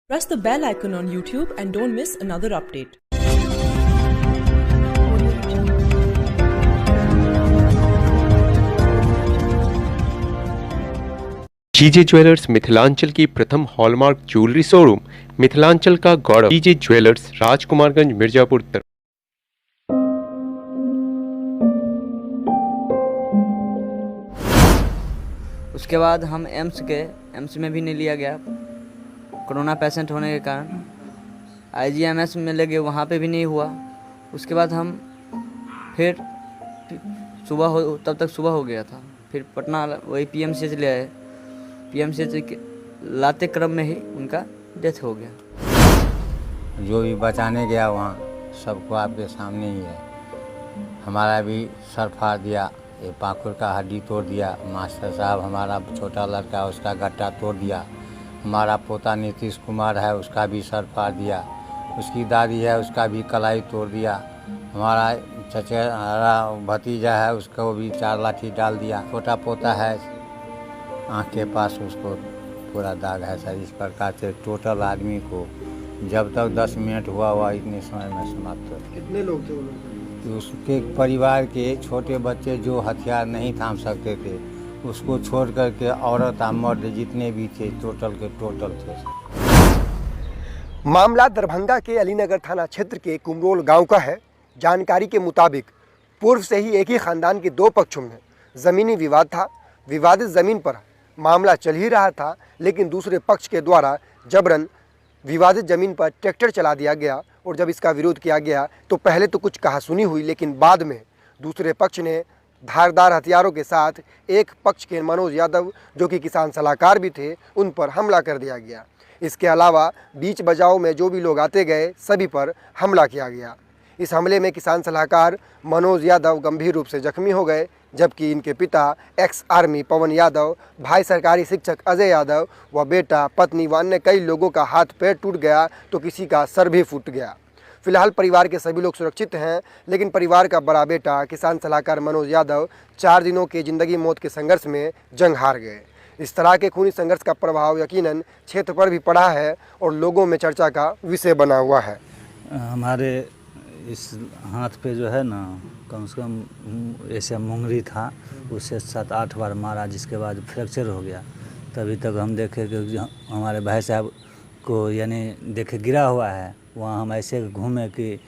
Press the bell icon on YouTube and don't miss another update. GJ jewellers Mithilanchal की प्रथम hallmark jewellery showroom, Mithilanchal का गौरव। जीजे jewellers, Rajkumarganj, Mirzapur. उसके बाद हम एम्स में भी नहीं लिया गया कोरोना पेशेंट होने के कारण। IGMS में लगे, वहाँ पे भी नहीं हुआ। उसके बाद हम फिर तब तक सुबह हो गया था। फिर पटना वही PMCH ले आए। PMCH के लाते क्रम में ही उनका डेथ हो गया। जो भी बचाने गया वहाँ सबको आपके सामने ही है। हमारा भी सर फाड़ दिया, ये पाखुर का हड्डी तोड़ दिया। मास्टर साहब हमारा छोटा लड़का, उसका गट्टा तोड़ दिया। हमारा पोता नीतीश कुमार है, उसका भी सर फाड़ दिया। उसकी दादी है, उसका भी कलाई तोड़ दिया। हमारा चचेरा भतीजा है, उसको भी 4 लाठी डाल दिया। छोटा पोता है, आँख के पास उसको पूरा दाग है सर। इस प्रकार से टोटल आदमी को जब तक 10 मिनट हुआ इतने समय में समाप्त हो। कितने लोग थे वो लोग? उसके परिवार के छोटे बच्चे जो हथियार नहीं थाम सकते थे, उसको छोड़ करके औरत और मर्द जितने भी थे टोटल के टोटल थे। मामला दरभंगा के अलीनगर थाना क्षेत्र के कुमरोल गांव का है। जानकारी के मुताबिक पूर्व से ही एक ही खानदान के 2 पक्षों में ज़मीनी विवाद था। विवादित ज़मीन पर मामला चल ही रहा था, लेकिन दूसरे पक्ष के द्वारा जबरन विवादित ज़मीन पर ट्रैक्टर चला दिया गया। और जब इसका विरोध किया गया तो पहले तो कुछ कहासुनी हुई, लेकिन बाद में दूसरे पक्ष ने धारदार हथियारों के साथ एक पक्ष के मनोज यादव, जो कि किसान सलाहकार भी थे, उन पर हमला कर दिया गया। इसके अलावा बीच बचाव में जो भी लोग आते गए सभी पर हमला किया गया। इस हमले में किसान सलाहकार मनोज यादव गंभीर रूप से जख्मी हो गए, जबकि इनके पिता एक्स आर्मी पवन यादव, भाई सरकारी शिक्षक अजय यादव व बेटा, पत्नी व अन्य कई लोगों का हाथ पैर टूट गया तो किसी का सर भी फूट गया। फिलहाल परिवार के सभी लोग सुरक्षित हैं, लेकिन परिवार का बड़ा बेटा किसान सलाहकार मनोज यादव 4 दिनों के ज़िंदगी मौत के संघर्ष में जंग हार गए। इस तरह के खूनी संघर्ष का प्रभाव यकीनन क्षेत्र पर भी पड़ा है और लोगों में चर्चा का विषय बना हुआ है। हमारे इस हाथ पे जो है ना, कम से कम ऐसे मुंगरी था, उससे 7-8 बार मारा, जिसके बाद फ्रैक्चर हो गया। तभी तक हम देखे कि हमारे भाई साहब को यानी देखे गिरा हुआ है, वहाँ हम ऐसे घूमे कि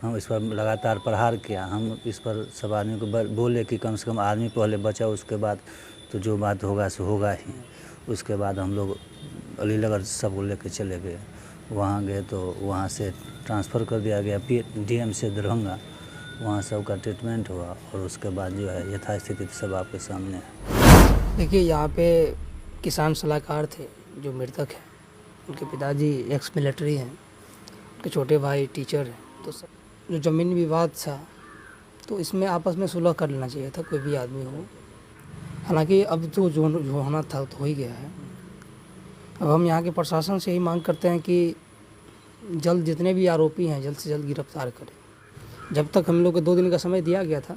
हम इस पर लगातार प्रहार किया। हम इस पर सब आदमी को बोले कि कम से कम आदमी पहले बचा, उसके बाद तो जो बात होगा सो होगा ही। उसके बाद हम लोग अलीनगर सब लेके चले गए। वहाँ गए तो वहाँ से ट्रांसफ़र कर दिया गया DM से दरभंगा। वहाँ सबका ट्रीटमेंट हुआ और उसके बाद जो है यथास्थिति सब आपके सामने है। देखिए, यहाँ पे किसान सलाहकार थे जो मृतक हैं। उनके पिताजी एक्स मिलिट्री हैं, उनके छोटे भाई टीचर हैं। तो जो ज़मीनी विवाद था तो इसमें आपस में सुलह कर लेना चाहिए था, कोई भी आदमी हो। हालांकि अब तो जो होना था तो हो ही गया है। अब हम यहाँ के प्रशासन से ही मांग करते हैं कि जल्द जितने भी आरोपी हैं जल्द से जल्द गिरफ्तार करें। जब तक हम लोग को 2 दिन का समय दिया गया था,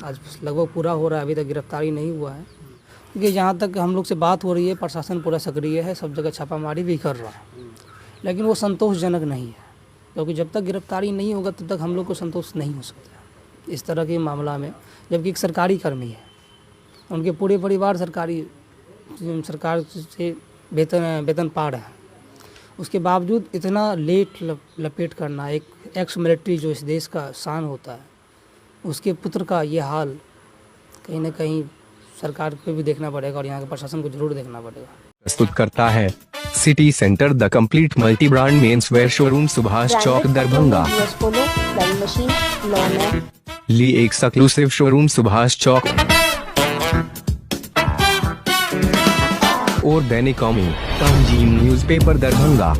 आज लगभग पूरा हो रहा है, अभी तक गिरफ्तारी नहीं हुआ है। क्योंकि जहाँ तक हम लोग से बात हो रही है, प्रशासन पूरा सक्रिय है, सब जगह छापामारी भी कर रहा है, लेकिन वो संतोषजनक नहीं है। क्योंकि जब तक गिरफ्तारी नहीं होगा तब तक हम लोग को संतोष नहीं हो सकता इस तरह के मामला में। जबकि एक सरकारी कर्मी है, उनके पूरे परिवार सरकार से वेतन पा रहे हैं, उसके बावजूद इतना लेट लपेट करना, एक एक्स मिलिट्री जो इस देश का शान होता है, उसके पुत्र का ये हाल, कहीं ना कहीं सरकार को भी देखना पड़ेगा और यहाँ के प्रशासन को जरूर देखना पड़ेगा। प्रस्तुत करता है city centre the complete multi brand men's wear showroom, Subhash Chowk, Darbhanga. ली एक एक्सक्लूसिव शोरूम सुभाष चौक और दैनिक कौमी, तंजीम न्यूज़पेपर, दरभंगा।